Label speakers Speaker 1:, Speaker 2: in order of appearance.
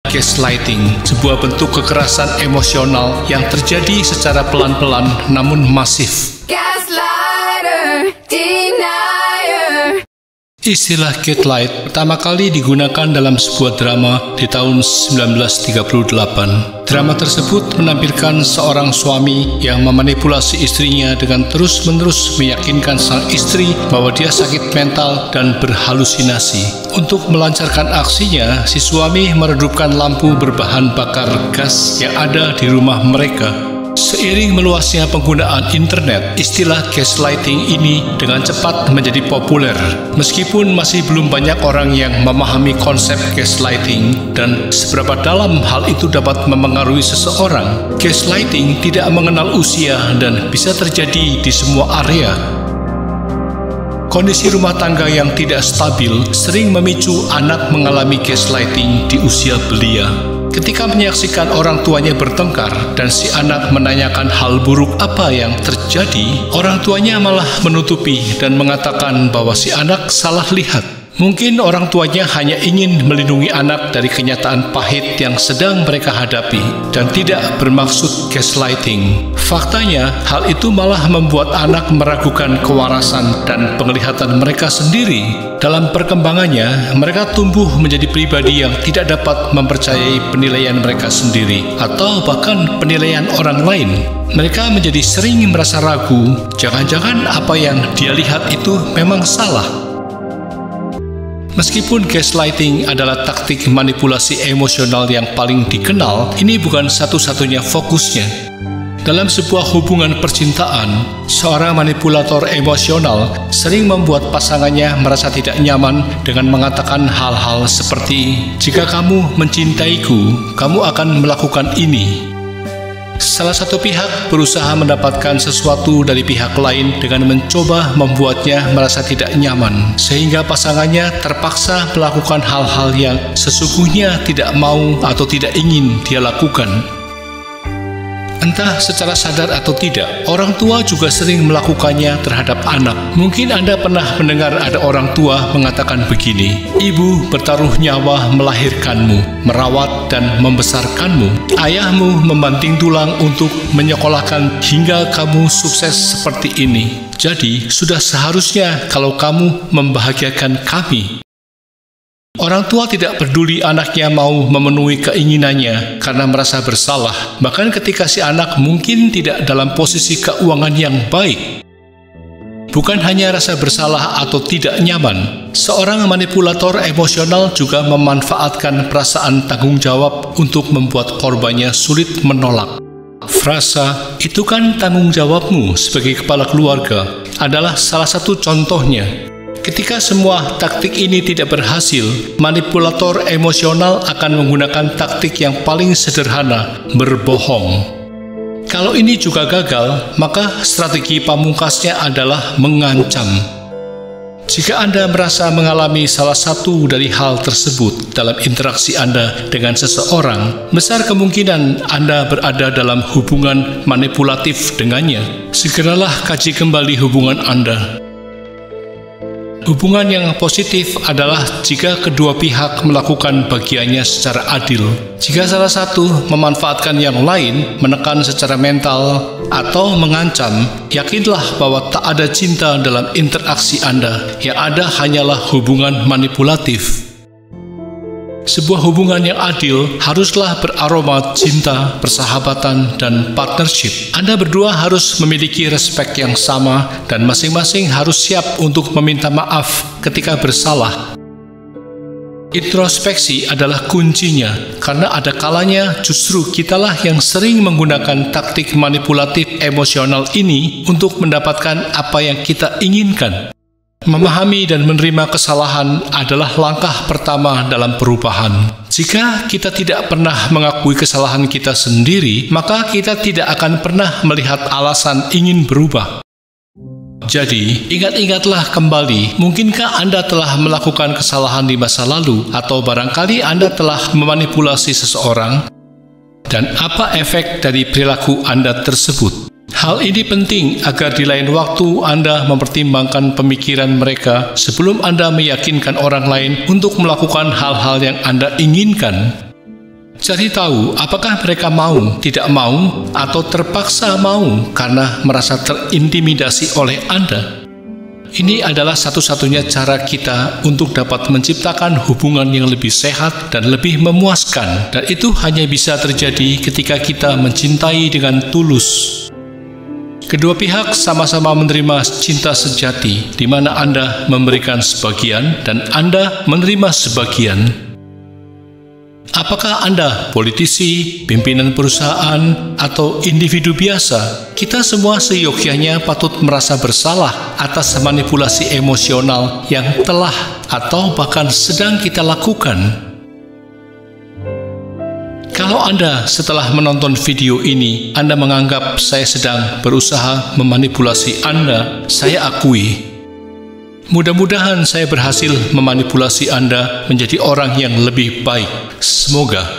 Speaker 1: Gaslighting, sebuah bentuk kekerasan emosional yang terjadi secara pelan-pelan namun masif.
Speaker 2: Gaslighter, denier.
Speaker 1: Istilah gaslight pertama kali digunakan dalam sebuah drama di tahun 1938. Drama tersebut menampilkan seorang suami yang memanipulasi istrinya dengan terus-menerus meyakinkan sang istri bahwa dia sakit mental dan berhalusinasi. Untuk melancarkan aksinya, si suami meredupkan lampu berbahan bakar gas yang ada di rumah mereka. Seiring meluasnya penggunaan internet, istilah gaslighting ini dengan cepat menjadi populer. Meskipun masih belum banyak orang yang memahami konsep gaslighting dan seberapa dalam hal itu dapat memengaruhi seseorang, gaslighting tidak mengenal usia dan bisa terjadi di semua area. Kondisi rumah tangga yang tidak stabil sering memicu anak mengalami gaslighting di usia belia. Ketika menyaksikan orang tuanya bertengkar dan si anak menanyakan hal buruk apa yang terjadi, orang tuanya malah menutupi dan mengatakan bahwa si anak salah lihat. Mungkin orang tuanya hanya ingin melindungi anak dari kenyataan pahit yang sedang mereka hadapi dan tidak bermaksud gaslighting. Faktanya, hal itu malah membuat anak meragukan kewarasan dan penglihatan mereka sendiri. Dalam perkembangannya, mereka tumbuh menjadi pribadi yang tidak dapat mempercayai penilaian mereka sendiri atau bahkan penilaian orang lain. Mereka menjadi sering merasa ragu, jangan-jangan apa yang dia lihat itu memang salah. Meskipun gaslighting adalah taktik manipulasi emosional yang paling dikenal, ini bukan satu-satunya fokusnya. Dalam sebuah hubungan percintaan, seorang manipulator emosional sering membuat pasangannya merasa tidak nyaman dengan mengatakan hal-hal seperti, "Jika kamu mencintaiku, kamu akan melakukan ini." Salah satu pihak berusaha mendapatkan sesuatu dari pihak lain dengan mencoba membuatnya merasa tidak nyaman, sehingga pasangannya terpaksa melakukan hal-hal yang sesungguhnya tidak mau atau tidak ingin dia lakukan. Entah secara sadar atau tidak, orang tua juga sering melakukannya terhadap anak. Mungkin Anda pernah mendengar ada orang tua mengatakan begini, "Ibu bertaruh nyawa melahirkanmu, merawat dan membesarkanmu. Ayahmu membanting tulang untuk menyekolahkan hingga kamu sukses seperti ini. Jadi, sudah seharusnya kalau kamu membahagiakan kami." Orang tua tidak peduli anaknya mau memenuhi keinginannya karena merasa bersalah, bahkan ketika si anak mungkin tidak dalam posisi keuangan yang baik. Bukan hanya rasa bersalah atau tidak nyaman, seorang manipulator emosional juga memanfaatkan perasaan tanggung jawab untuk membuat korbannya sulit menolak. Frasa, "Itu kan tanggung jawabmu sebagai kepala keluarga," adalah salah satu contohnya. Ketika semua taktik ini tidak berhasil, manipulator emosional akan menggunakan taktik yang paling sederhana, berbohong. Kalau ini juga gagal, maka strategi pamungkasnya adalah mengancam. Jika Anda merasa mengalami salah satu dari hal tersebut dalam interaksi Anda dengan seseorang, besar kemungkinan Anda berada dalam hubungan manipulatif dengannya. Segeralah kaji kembali hubungan Anda. Hubungan yang positif adalah jika kedua pihak melakukan bagiannya secara adil. Jika salah satu memanfaatkan yang lain, menekan secara mental, atau mengancam, yakinlah bahwa tak ada cinta dalam interaksi Anda. Yang ada hanyalah hubungan manipulatif. Sebuah hubungan yang adil haruslah beraroma cinta, persahabatan, dan partnership. Anda berdua harus memiliki respek yang sama dan masing-masing harus siap untuk meminta maaf ketika bersalah. Introspeksi adalah kuncinya, karena ada kalanya justru kitalah yang sering menggunakan taktik manipulatif emosional ini untuk mendapatkan apa yang kita inginkan. Memahami dan menerima kesalahan adalah langkah pertama dalam perubahan. Jika kita tidak pernah mengakui kesalahan kita sendiri, maka kita tidak akan pernah melihat alasan ingin berubah. Jadi, ingat-ingatlah kembali, mungkinkah Anda telah melakukan kesalahan di masa lalu, atau barangkali Anda telah memanipulasi seseorang, dan apa efek dari perilaku Anda tersebut? Hal ini penting agar di lain waktu Anda mempertimbangkan pemikiran mereka sebelum Anda meyakinkan orang lain untuk melakukan hal-hal yang Anda inginkan. Cari tahu apakah mereka mau, tidak mau, atau terpaksa mau karena merasa terintimidasi oleh Anda. Ini adalah satu-satunya cara kita untuk dapat menciptakan hubungan yang lebih sehat dan lebih memuaskan, dan itu hanya bisa terjadi ketika kita mencintai dengan tulus. Kedua pihak sama-sama menerima cinta sejati, di mana Anda memberikan sebagian dan Anda menerima sebagian. Apakah Anda politisi, pimpinan perusahaan, atau individu biasa? Kita semua seyogyanya patut merasa bersalah atas manipulasi emosional yang telah atau bahkan sedang kita lakukan. Kalau Anda setelah menonton video ini, Anda menganggap saya sedang berusaha memanipulasi Anda, saya akui. Mudah-mudahan saya berhasil memanipulasi Anda menjadi orang yang lebih baik. Semoga.